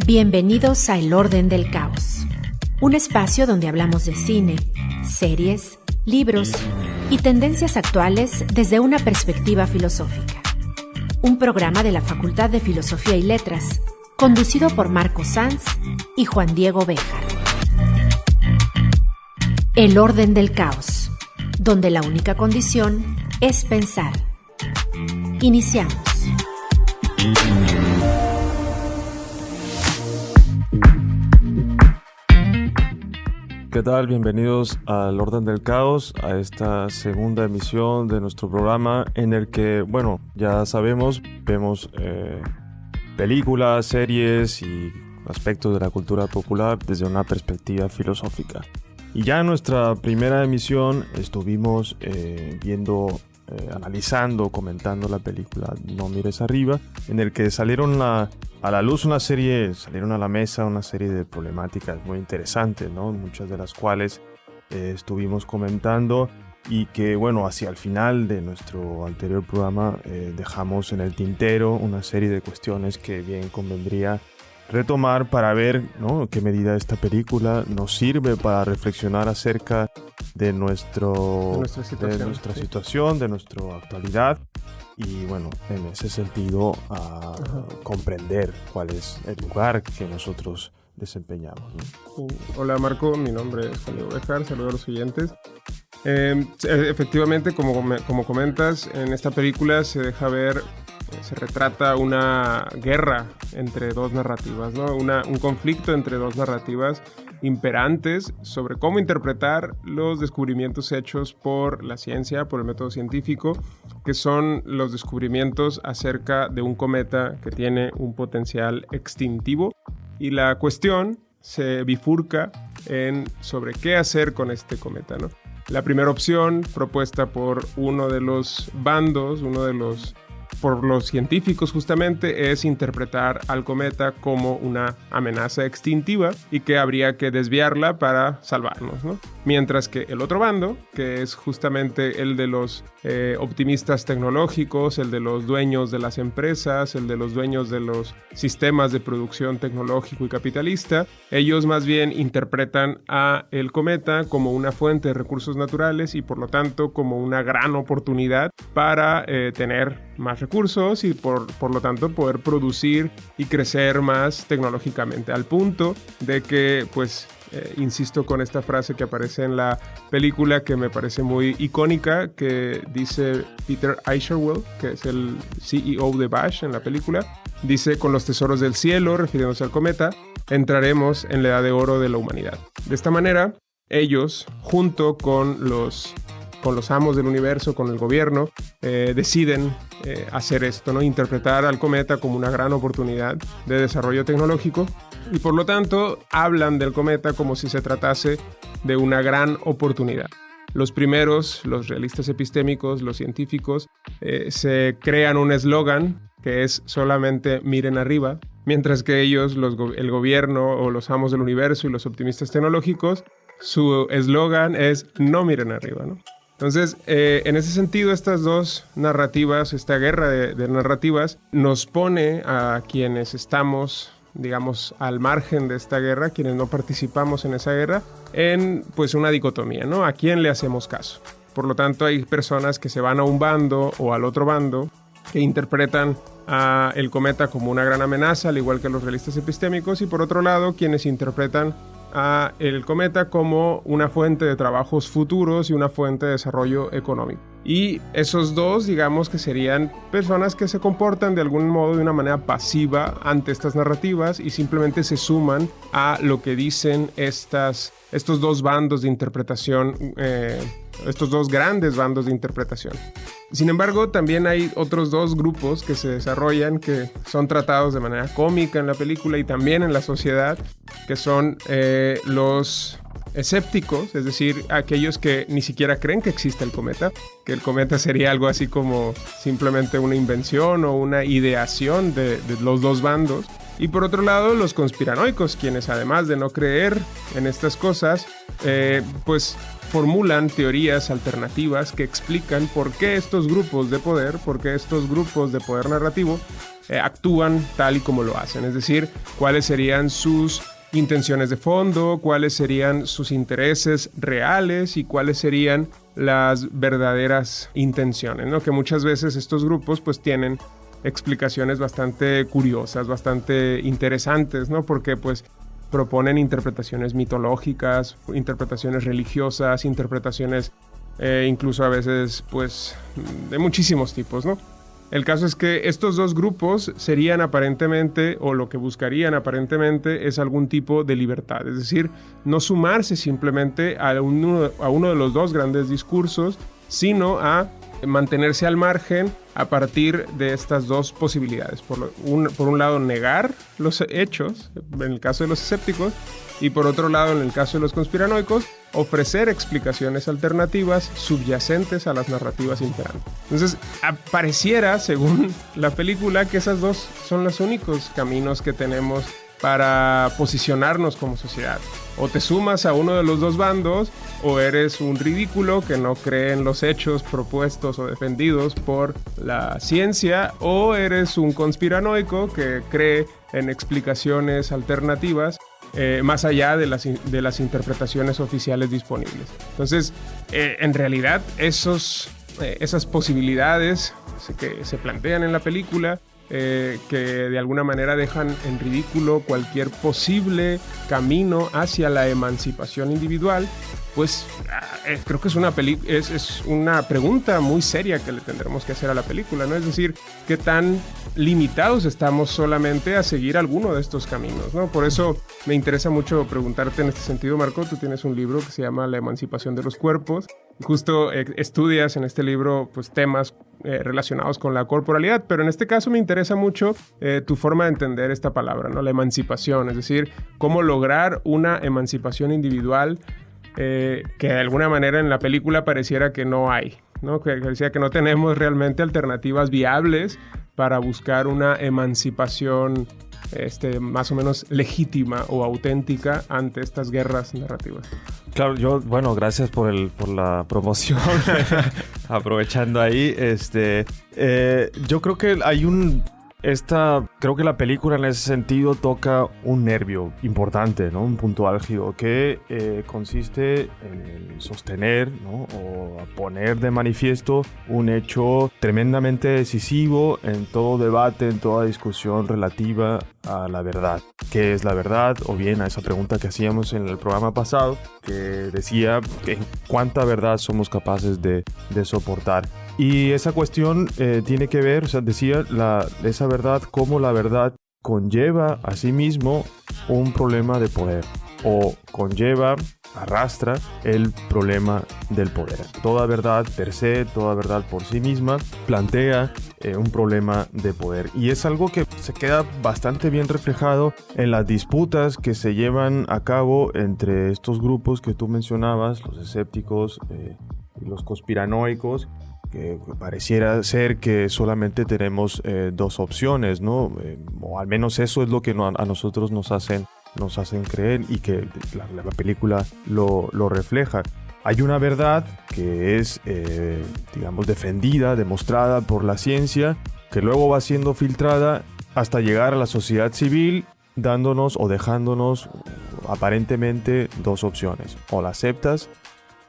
Bienvenidos a El Orden del Caos, un espacio donde hablamos de cine, series, libros y tendencias actuales desde una perspectiva filosófica. Un programa de la Facultad de Filosofía y Letras, conducido por Marco Sanz y Juan Diego Béjar. El Orden del Caos, donde la única condición es pensar. Iniciamos. ¿Qué tal? Bienvenidos al Orden del Caos, a esta segunda emisión de nuestro programa en el que, bueno, ya sabemos, vemos películas, series y aspectos de la cultura popular desde una perspectiva filosófica. Y ya en nuestra primera emisión estuvimos analizando, comentando la película No mires arriba, en el que salieron a la mesa una serie de problemáticas muy interesantes, ¿no? Muchas de las cuales estuvimos comentando y que, bueno, hacia el final de nuestro anterior programa dejamos en el tintero una serie de cuestiones que bien convendría retomar para ver, ¿no?, qué medida esta película nos sirve para reflexionar acerca de nuestra situación, de nuestra actualidad y, bueno, en ese sentido comprender cuál es el lugar que nosotros desempeñamos, ¿no? Hola Marco, mi nombre es Juan Diego Béjar, saludos a los oyentes. Efectivamente, como comentas, en esta película se retrata una guerra entre dos narrativas, ¿no? Un conflicto entre dos narrativas imperantes sobre cómo interpretar los descubrimientos hechos por la ciencia, por el método científico, que son los descubrimientos acerca de un cometa que tiene un potencial extintivo. Y la cuestión se bifurca sobre qué hacer con este cometa, ¿no? La primera opción propuesta por uno de los bandos, por los científicos justamente, es interpretar al cometa como una amenaza extintiva y que habría que desviarla para salvarnos, ¿no? Mientras que el otro bando, que es justamente el de los optimistas tecnológicos, el de los dueños de las empresas, el de los dueños de los sistemas de producción tecnológico y capitalista, ellos más bien interpretan a el cometa como una fuente de recursos naturales y por lo tanto como una gran oportunidad para tener más recursos y por lo tanto poder producir y crecer más tecnológicamente, al punto de que, pues, insisto con esta frase que aparece en la película que me parece muy icónica, que dice Peter Isherwood, que es el CEO de Bash en la película, dice: con los tesoros del cielo, refiriéndose al cometa, entraremos en la edad de oro de la humanidad. De esta manera, ellos, junto con los amos del universo, con el gobierno, deciden hacer esto, ¿no? Interpretar al cometa como una gran oportunidad de desarrollo tecnológico y por lo tanto hablan del cometa como si se tratase de una gran oportunidad. Los primeros, los realistas epistémicos, los científicos, se crean un eslogan que es solamente miren arriba, mientras que ellos, el gobierno o los amos del universo y los optimistas tecnológicos, su eslogan es no miren arriba, ¿no? Entonces, en ese sentido, estas dos narrativas, esta guerra de narrativas, nos pone a quienes estamos, digamos, al margen de esta guerra, quienes no participamos en esa guerra, en, pues, una dicotomía, ¿no? ¿A quién le hacemos caso? Por lo tanto, hay personas que se van a un bando o al otro bando, que interpretan a el cometa como una gran amenaza, al igual que los realistas epistémicos, y por otro lado, quienes interpretan a el cometa como una fuente de trabajos futuros y una fuente de desarrollo económico. Y esos dos, digamos que serían personas que se comportan de algún modo de una manera pasiva ante estas narrativas y simplemente se suman a lo que dicen estos dos bandos de interpretación, estos dos grandes bandos de interpretación. Sin embargo, también hay otros dos grupos que se desarrollan, que son tratados de manera cómica en la película y también en la sociedad, que son los escépticos, es decir, aquellos que ni siquiera creen que exista el cometa, que el cometa sería algo así como simplemente una invención o una ideación de los dos bandos. Y por otro lado, los conspiranoicos, quienes además de no creer en estas cosas, pues formulan teorías alternativas que explican por qué estos grupos de poder narrativo actúan tal y como lo hacen. Es decir, cuáles serían sus intenciones de fondo, cuáles serían sus intereses reales y cuáles serían las verdaderas intenciones, ¿no? Que muchas veces estos grupos pues tienen explicaciones bastante curiosas, bastante interesantes, ¿no? Porque pues proponen interpretaciones mitológicas, interpretaciones religiosas, interpretaciones incluso a veces pues de muchísimos tipos, ¿no? El caso es que estos dos grupos serían aparentemente, o lo que buscarían aparentemente, es algún tipo de libertad. Es decir, no sumarse simplemente a uno de los dos grandes discursos, sino a mantenerse al margen a partir de estas dos posibilidades. Por un lado, negar los hechos, en el caso de los escépticos, y por otro lado, en el caso de los conspiranoicos, ofrecer explicaciones alternativas subyacentes a las narrativas imperantes. Entonces, pareciera, según la película, que esas dos son los únicos caminos que tenemos para posicionarnos como sociedad. O te sumas a uno de los dos bandos, o eres un ridículo que no cree en los hechos propuestos o defendidos por la ciencia, o eres un conspiranoico que cree en explicaciones alternativas más allá de las interpretaciones oficiales disponibles. Entonces, en realidad, esas posibilidades que se plantean en la película, que de alguna manera dejan en ridículo cualquier posible camino hacia la emancipación individual, pues creo que es una pregunta muy seria que le tendremos que hacer a la película, ¿no? Es decir, ¿qué tan limitados estamos solamente a seguir alguno de estos caminos, ¿no? Por eso me interesa mucho preguntarte en este sentido, Marco. Tú tienes un libro que se llama La emancipación de los cuerpos. Justo estudias en este libro pues, temas relacionados con la corporalidad, pero en este caso me interesa mucho tu forma de entender esta palabra, ¿no? La emancipación, es decir, cómo lograr una emancipación individual que de alguna manera en la película pareciera que no hay, ¿no? Que decía que no tenemos realmente alternativas viables para buscar una emancipación más o menos legítima o auténtica ante estas guerras narrativas. Claro, bueno, gracias por la promoción. Aprovechando ahí, yo creo que creo que la película en ese sentido toca un nervio importante, ¿no? Un punto álgido que consiste en sostener, ¿no? O poner de manifiesto un hecho tremendamente decisivo en todo debate, en toda discusión relativa a la verdad. ¿Qué es la verdad? O bien a esa pregunta que hacíamos en el programa pasado, que decía que cuánta verdad somos capaces de soportar. Y esa cuestión tiene que ver, o sea, decía esa verdad, cómo la verdad conlleva a sí mismo un problema de poder, o arrastra el problema del poder. Toda verdad per se, toda verdad por sí misma, plantea un problema de poder. Y es algo que se queda bastante bien reflejado en las disputas que se llevan a cabo entre estos grupos que tú mencionabas, los escépticos y los conspiranoicos, que pareciera ser que solamente tenemos dos opciones, ¿no? O al menos eso es lo que a nosotros nos hacen creer, y que la película lo refleja. Hay una verdad que es, digamos, defendida, demostrada por la ciencia, que luego va siendo filtrada hasta llegar a la sociedad civil, dándonos o dejándonos aparentemente dos opciones: o la aceptas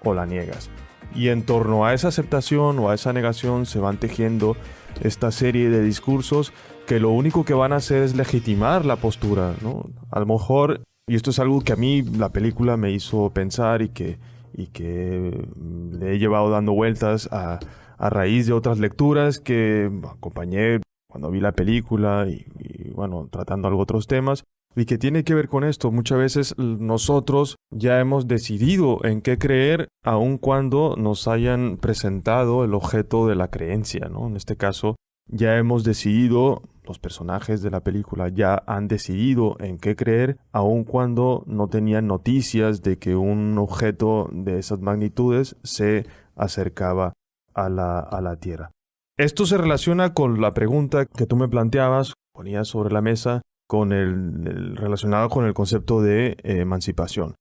o la niegas. Y en torno a esa aceptación o a esa negación se van tejiendo esta serie de discursos que lo único que van a hacer es legitimar la postura, ¿no? A lo mejor, y esto es algo que a mí la película me hizo pensar y que le he llevado dando vueltas a raíz de otras lecturas que acompañé cuando vi la película y bueno, tratando algo otros temas, y que tiene que ver con esto. Muchas veces nosotros ya hemos decidido en qué creer, aun cuando nos hayan presentado el objeto de la creencia, ¿no? En este caso, ya hemos decidido, los personajes de la película ya han decidido en qué creer, aun cuando no tenían noticias de que un objeto de esas magnitudes se acercaba a la Tierra. Esto se relaciona con la pregunta que tú me planteabas, ponías sobre la mesa, relacionado con el concepto de emancipación.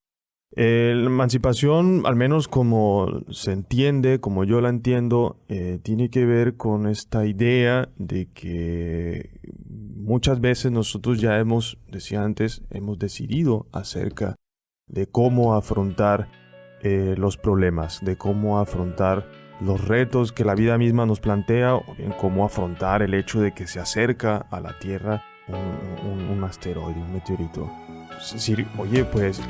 La emancipación, al menos como se entiende, como yo la entiendo, tiene que ver con esta idea de que muchas veces nosotros ya hemos decidido acerca de cómo afrontar los problemas, de cómo afrontar los retos que la vida misma nos plantea, o bien cómo afrontar el hecho de que se acerca a la Tierra un asteroide, un meteorito. Es decir, oye, pues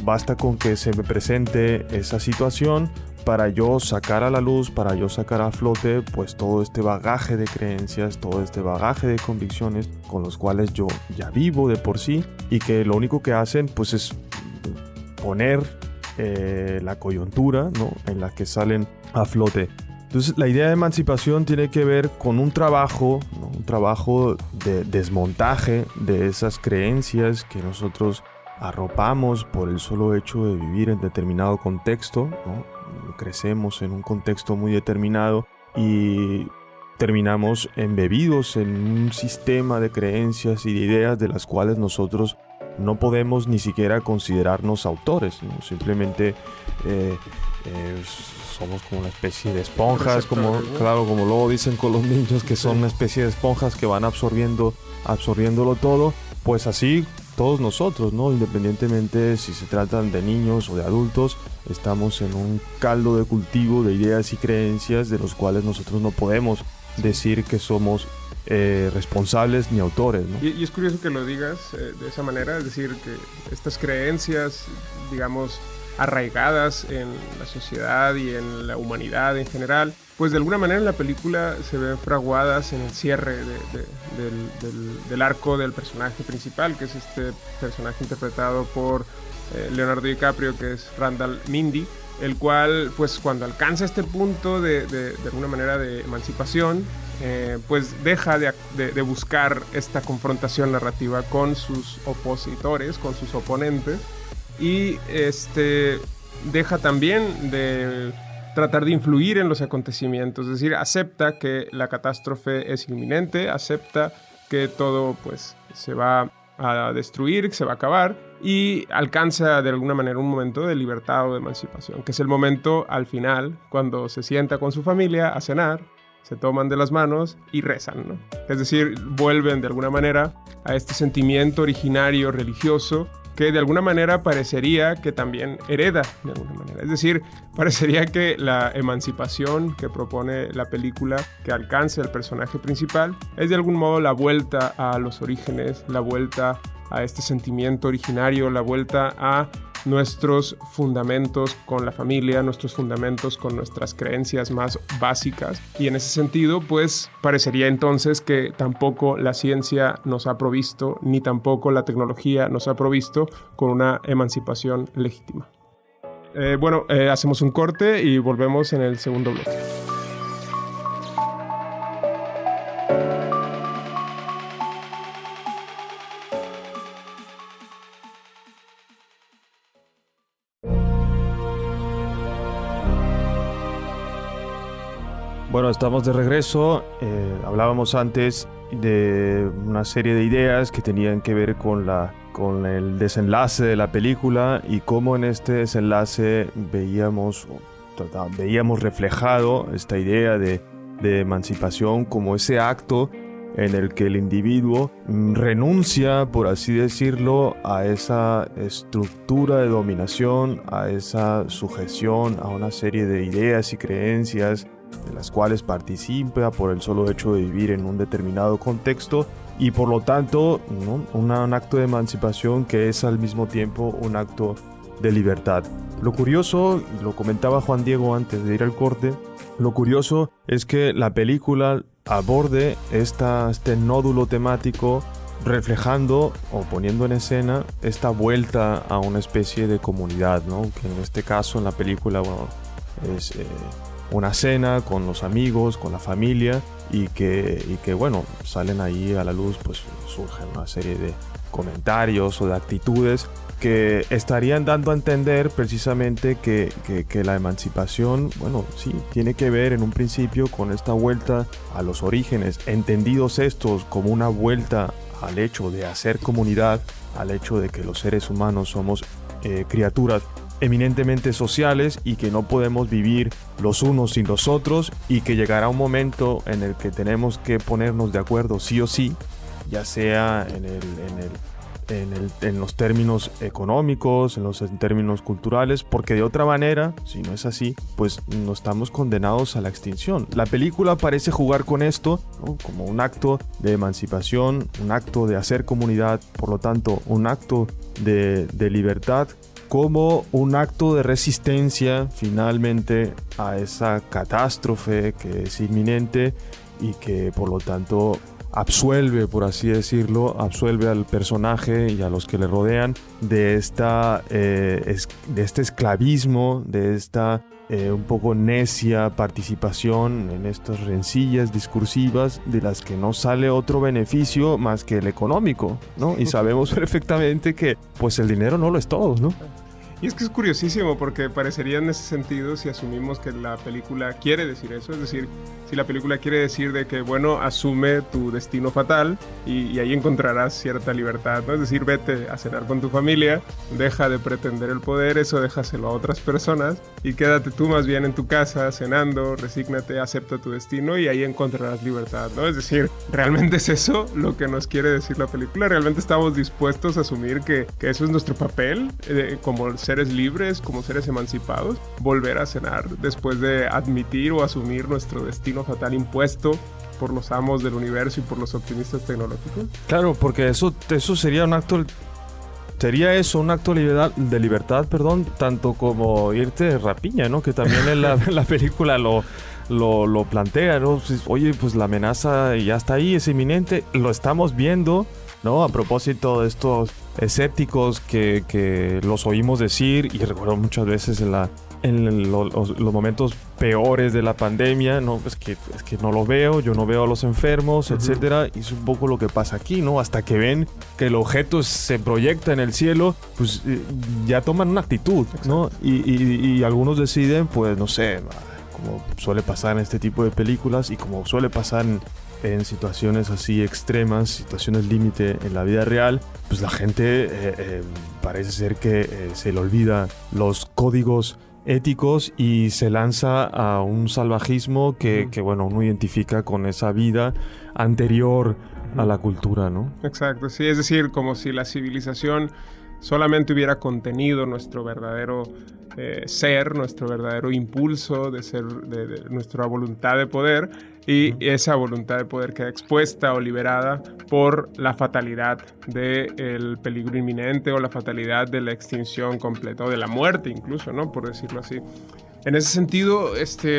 basta con que se me presente esa situación para yo sacar a la luz, para yo sacar a flote pues todo este bagaje de creencias, todo este bagaje de convicciones con los cuales yo ya vivo de por sí, y que lo único que hacen pues es poner la coyuntura, ¿no?, en la que salen a flote. Entonces la idea de emancipación tiene que ver con un trabajo, ¿no?, un trabajo de desmontaje de esas creencias que nosotros arropamos por el solo hecho de vivir en determinado contexto, ¿no? Crecemos en un contexto muy determinado y terminamos embebidos en un sistema de creencias y de ideas de las cuales nosotros no podemos ni siquiera considerarnos autores, ¿no? Simplemente somos como una especie de esponjas, como luego dicen con los niños, que son una especie de esponjas que van absorbiéndolo todo. Pues así todos nosotros, ¿no? Independientemente si se tratan de niños o de adultos, estamos en un caldo de cultivo de ideas y creencias de los cuales nosotros no podemos decir que somos responsables ni autores, ¿no? Y es curioso que lo digas de esa manera, es decir, que estas creencias, digamos, arraigadas en la sociedad y en la humanidad en general, pues de alguna manera en la película se ven fraguadas en el cierre del arco del personaje principal, que es este personaje interpretado por Leonardo DiCaprio, que es Randall Mindy, el cual, pues cuando alcanza este punto de alguna manera de emancipación, pues deja de buscar esta confrontación narrativa con sus opositores, con sus oponentes, y deja también de tratar de influir en los acontecimientos, es decir, acepta que la catástrofe es inminente, acepta que todo pues se va a destruir, que se va a acabar, y alcanza de alguna manera un momento de libertad o de emancipación, que es el momento al final cuando se sienta con su familia a cenar, se toman de las manos y rezan, ¿no? Es decir, vuelven de alguna manera a este sentimiento originario religioso que de alguna manera parecería que también hereda de alguna manera. Es decir, parecería que la emancipación que propone la película, que alcanza el personaje principal, es de algún modo la vuelta a los orígenes, la vuelta a este sentimiento originario, la vuelta a nuestros fundamentos con la familia, nuestros fundamentos con nuestras creencias más básicas. Y en ese sentido, pues parecería entonces que tampoco la ciencia nos ha provisto, ni tampoco la tecnología nos ha provisto con una emancipación legítima. Hacemos un corte y volvemos en el segundo bloque. Bueno, estamos de regreso. Hablábamos antes de una serie de ideas que tenían que ver con el desenlace de la película y cómo en este desenlace veíamos reflejado esta idea de emancipación como ese acto en el que el individuo renuncia, por así decirlo, a esa estructura de dominación, a esa sujeción a una serie de ideas y creencias de las cuales participa por el solo hecho de vivir en un determinado contexto, y por lo tanto, ¿no?, un acto de emancipación que es al mismo tiempo un acto de libertad. Lo curioso, y lo comentaba Juan Diego antes de ir al corte, lo curioso es que la película aborde este nódulo temático reflejando o poniendo en escena esta vuelta a una especie de comunidad, ¿no?, que en este caso en la película, es una cena con los amigos, con la familia, y que salen ahí a la luz, pues surgen una serie de comentarios o de actitudes que estarían dando a entender precisamente que la emancipación, sí, tiene que ver en un principio con esta vuelta a los orígenes, entendidos estos como una vuelta al hecho de hacer comunidad, al hecho de que los seres humanos somos criaturas eminentemente sociales y que no podemos vivir los unos sin los otros, y que llegará un momento en el que tenemos que ponernos de acuerdo sí o sí, ya sea en los términos económicos, en los términos culturales, porque de otra manera, si no es así, pues no estamos condenados a la extinción. La película parece jugar con esto, ¿no?, como un acto de emancipación, un acto de hacer comunidad, por lo tanto, un acto de libertad, como un acto de resistencia finalmente a esa catástrofe que es inminente y que por lo tanto absuelve, por así decirlo, absuelve al personaje y a los que le rodean de este esclavismo, de esta un poco necia participación en estas rencillas discursivas de las que no sale otro beneficio más que el económico, ¿no? Y sabemos perfectamente que pues el dinero no lo es todo, ¿no? Y es que es curiosísimo porque parecería en ese sentido, si asumimos que la película quiere decir eso, es decir, si la película quiere decir de que, bueno, asume tu destino fatal y ahí encontrarás cierta libertad, ¿no? Es decir, vete a cenar con tu familia, deja de pretender el poder, eso déjaselo a otras personas y quédate tú más bien en tu casa cenando, resígnate, acepta tu destino y ahí encontrarás libertad, ¿no? Es decir, ¿realmente es eso lo que nos quiere decir la película? ¿Realmente estamos dispuestos a asumir que eso es nuestro papel como seres libres, como seres emancipados? Volver a cenar después de admitir o asumir nuestro destino fatal impuesto por los amos del universo y por los optimistas tecnológicos. Claro, porque eso sería un acto... Sería eso, un acto de libertad, tanto como irte de rapiña, ¿no? Que también en la película lo plantea, ¿no? Pues, oye, pues la amenaza ya está ahí, es inminente, lo estamos viendo, ¿no? A propósito de estos escépticos que los oímos decir, y recuerdo muchas veces en los momentos peores de la pandemia, ¿no? Es que no lo veo, yo no veo a los enfermos, etcétera, y es un poco lo que pasa aquí, ¿no? Hasta que ven que el objeto se proyecta en el cielo, pues ya toman una actitud, ¿no? Y algunos deciden, pues no sé, como suele pasar en este tipo de películas y como suele pasar en situaciones así extremas, situaciones límite en la vida real, pues la gente parece ser que se le olvida los códigos éticos y se lanza a un salvajismo que bueno, uno identifica con esa vida anterior a la cultura, ¿no? Exacto, sí, es decir, como si la civilización solamente hubiera contenido nuestro verdadero ser, nuestro verdadero impulso de ser, de nuestra voluntad de poder, y esa voluntad de poder queda expuesta o liberada por la fatalidad del peligro inminente o la fatalidad de la extinción completa o de la muerte incluso, ¿no? Por decirlo así. En ese sentido,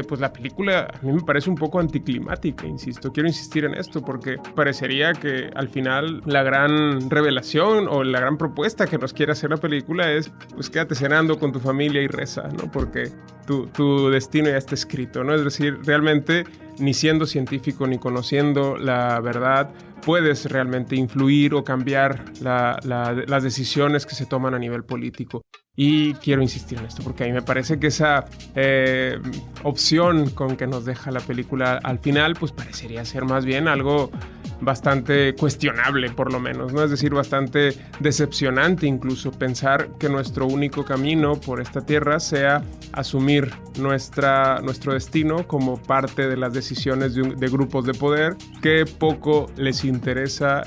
pues la película a mí me parece un poco anticlimática, insisto. Quiero insistir en esto porque parecería que al final la gran revelación o la gran propuesta que nos quiere hacer la película es, pues quédate cenando con tu familia y reza, ¿no? Porque tu destino ya está escrito, ¿no? Es decir, realmente ni siendo científico ni conociendo la verdad puedes realmente influir o cambiar las decisiones que se toman a nivel político. Y quiero insistir en esto porque a mí me parece que esa opción con que nos deja la película al final, pues parecería ser más bien algo bastante cuestionable, por lo menos, ¿no? Es decir, bastante decepcionante incluso pensar que nuestro único camino por esta tierra sea asumir nuestro destino como parte de las decisiones de grupos de poder que poco les interesa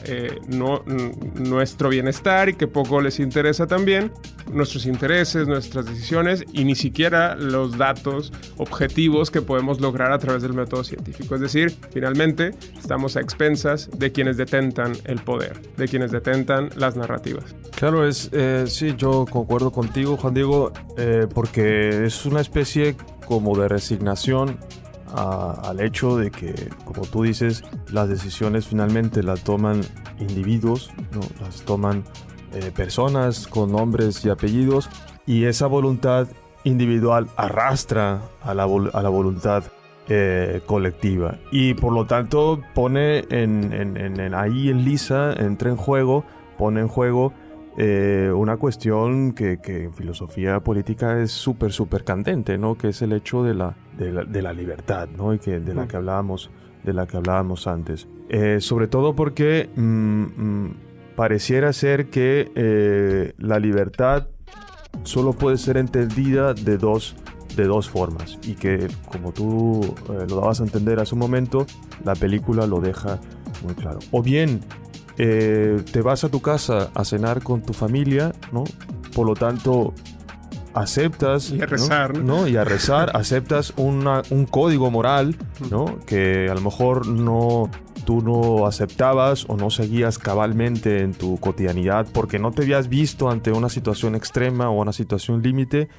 nuestro bienestar y que poco les interesa también nuestros intereses, nuestras decisiones y ni siquiera los datos objetivos que podemos lograr a través del método científico. Es decir, finalmente estamos a expensas de quienes detentan el poder, de quienes detentan las narrativas. Claro, sí, yo concuerdo contigo, Juan Diego, porque es una especie como de resignación al hecho de que, como tú dices, las decisiones finalmente las toman individuos, ¿no? Las toman personas con nombres y apellidos, y esa voluntad individual arrastra a la voluntad colectiva, y por lo tanto pone ahí en lisa, pone en juego una cuestión que en filosofía política es súper candente, ¿no? Que es el hecho de la libertad, ¿no? Y de la que hablábamos antes, sobre todo porque pareciera ser que la libertad solo puede ser entendida de dos formas, y que, como tú lo dabas a entender hace un momento, la película lo deja muy claro. O bien te vas a tu casa a cenar con tu familia, ¿no? Por lo tanto aceptas y a rezar, ¿no? Y a rezar, aceptas un código moral, ¿no? Que a lo mejor tú no aceptabas o no seguías cabalmente en tu cotidianidad porque no te habías visto ante una situación extrema o una situación límite,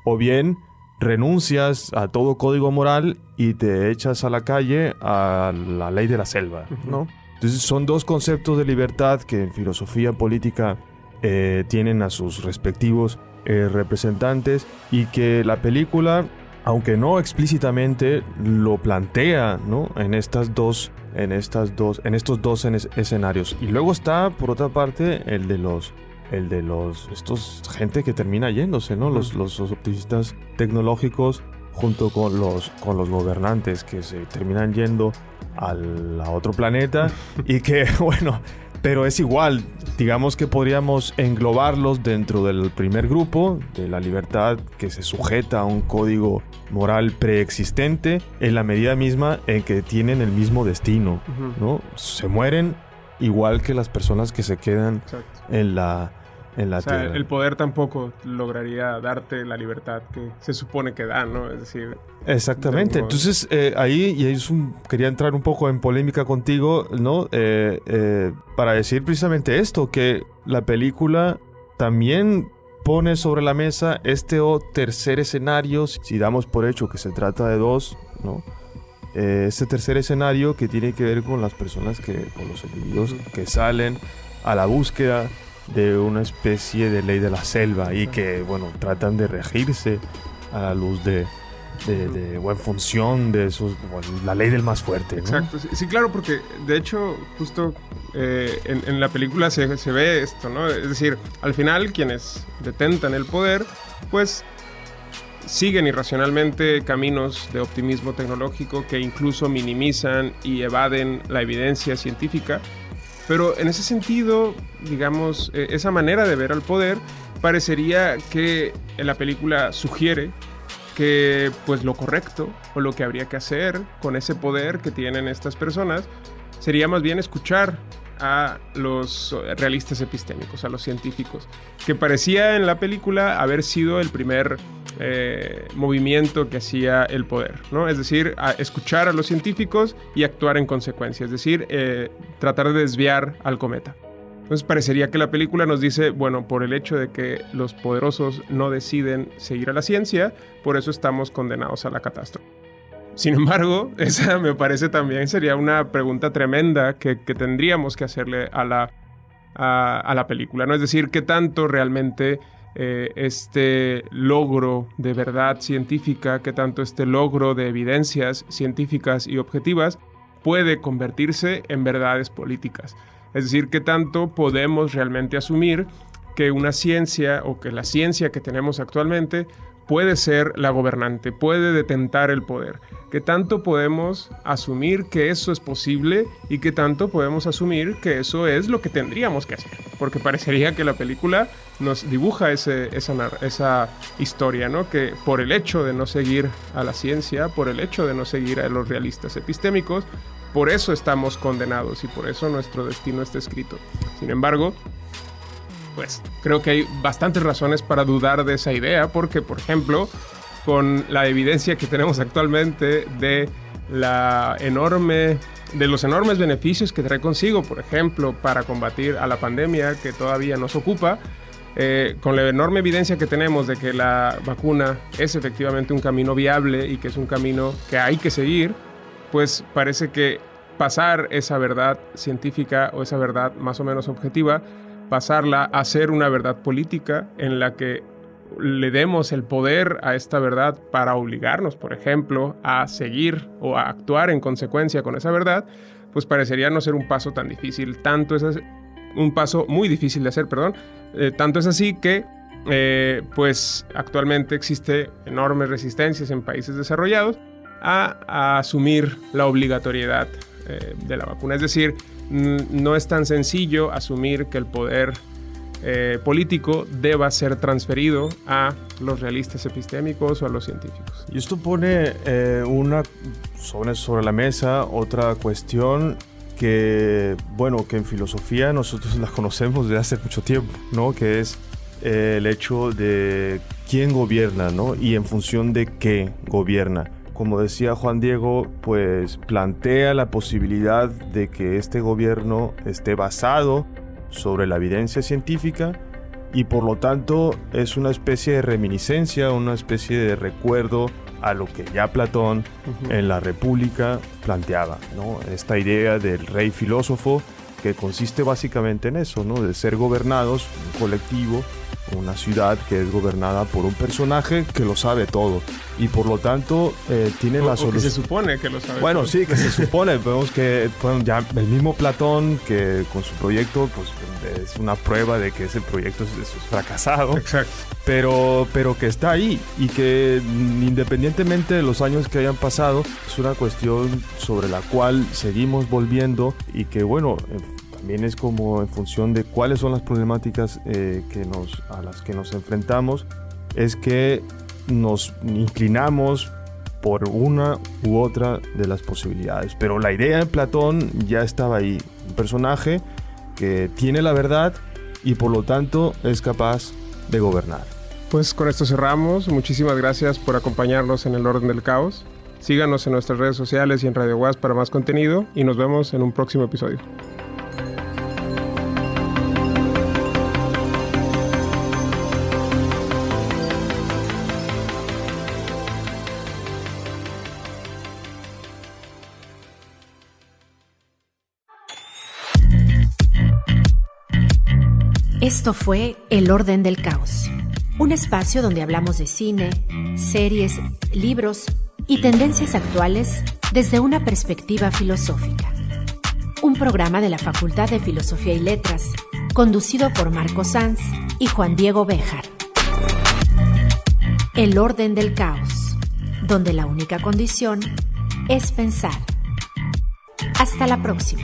o bien renuncias a todo código moral y te echas a la calle a la ley de la selva, ¿no? Entonces son dos conceptos de libertad que en filosofía política tienen a sus respectivos representantes, y que la película, aunque no explícitamente, lo plantea, ¿no? en estos dos escenarios. Y luego está, por otra parte, el de los gente que termina yéndose, ¿no? Los optimistas tecnológicos, junto con los gobernantes, que se terminan yendo a otro planeta y que, bueno, pero es igual, digamos que podríamos englobarlos dentro del primer grupo, de la libertad que se sujeta a un código moral preexistente, en la medida misma en que tienen el mismo destino, ¿no? Se mueren igual que las personas que se quedan en la tierra. El poder tampoco lograría darte la libertad que se supone que da, ¿no? Es decir... Exactamente. Entonces, quería entrar un poco en polémica contigo, ¿no? Para decir precisamente esto, que la película también pone sobre la mesa este tercer escenario, si damos por hecho que se trata de dos, ¿no? Este tercer escenario que tiene que ver con las personas con los individuos que salen a la búsqueda de una especie de ley de la selva y que, bueno, tratan de regirse a la luz o en función de la ley del más fuerte, ¿no? Exacto, sí, claro, porque de hecho justo en la película se ve esto, ¿no? Es decir, al final quienes detentan el poder, pues siguen irracionalmente caminos de optimismo tecnológico que incluso minimizan y evaden la evidencia científica. Pero en ese sentido, digamos, esa manera de ver al poder parecería que en la película sugiere que pues lo correcto o lo que habría que hacer con ese poder que tienen estas personas sería más bien escuchar a los realistas epistémicos, a los científicos, que parecía en la película haber sido el primer movimiento que hacía el poder, ¿no? Es decir, escuchar a los científicos y actuar en consecuencia, es decir, tratar de desviar al cometa. Entonces parecería que la película nos dice, bueno, por el hecho de que los poderosos no deciden seguir a la ciencia, por eso estamos condenados a la catástrofe. Sin embargo, esa me parece también sería una pregunta tremenda que tendríamos que hacerle a la película, ¿no? Es decir, ¿qué tanto realmente este logro de verdad científica, qué tanto este logro de evidencias científicas y objetivas puede convertirse en verdades políticas? Es decir, ¿qué tanto podemos realmente asumir que una ciencia o que la ciencia que tenemos actualmente puede ser la gobernante, puede detentar el poder? ¿Qué tanto podemos asumir que eso es posible y qué tanto podemos asumir que eso es lo que tendríamos que hacer? Porque parecería que la película nos dibuja esa historia, ¿no? Que por el hecho de no seguir a la ciencia, por el hecho de no seguir a los realistas epistémicos, por eso estamos condenados y por eso nuestro destino está escrito. Sin embargo, pues creo que hay bastantes razones para dudar de esa idea, porque, por ejemplo, con la evidencia que tenemos actualmente de los enormes beneficios que trae consigo, por ejemplo, para combatir a la pandemia que todavía nos ocupa, con la enorme evidencia que tenemos de que la vacuna es efectivamente un camino viable y que es un camino que hay que seguir, pues parece que pasar esa verdad científica o esa verdad más o menos objetiva, pasarla a ser una verdad política en la que le demos el poder a esta verdad para obligarnos, por ejemplo, a seguir o a actuar en consecuencia con esa verdad, pues parecería no ser un paso tan difícil. Un paso muy difícil de hacer, tanto es así que pues actualmente existe enormes resistencias en países desarrollados a asumir la obligatoriedad de la vacuna. Es decir, no es tan sencillo asumir que el poder político deba ser transferido a los realistas epistémicos o a los científicos. Y esto pone sobre la mesa otra cuestión que en filosofía nosotros la conocemos desde hace mucho tiempo, ¿no? Que es el hecho de quién gobierna, ¿no? Y en función de qué gobierna. Como decía Juan Diego, pues plantea la posibilidad de que este gobierno esté basado sobre la evidencia científica y por lo tanto es una especie de reminiscencia, una especie de recuerdo a lo que ya Platón en la República planteaba, ¿no? Esta idea del rey filósofo que consiste básicamente en eso, ¿no? De ser gobernados, un colectivo, una ciudad que es gobernada por un personaje que lo sabe todo y por lo tanto tiene la solución. Que se supone que lo sabe bueno, todo. Sí, que se supone. Vemos que ya el mismo Platón que con su proyecto pues es una prueba de que ese proyecto es fracasado. Exacto. Pero que está ahí y que independientemente de los años que hayan pasado es una cuestión sobre la cual seguimos volviendo y que también es como en función de cuáles son las problemáticas a las que nos enfrentamos, es que nos inclinamos por una u otra de las posibilidades. Pero la idea de Platón ya estaba ahí, un personaje que tiene la verdad y por lo tanto es capaz de gobernar. Pues con esto cerramos. Muchísimas gracias por acompañarnos en El Orden del Caos. Síganos en nuestras redes sociales y en Radio UAS para más contenido y nos vemos en un próximo episodio. Esto fue El Orden del Caos, un espacio donde hablamos de cine, series, libros y tendencias actuales desde una perspectiva filosófica. Un programa de la Facultad de Filosofía y Letras, conducido por Marco Sanz y Juan Diego Béjar. El Orden del Caos, donde la única condición es pensar. Hasta la próxima.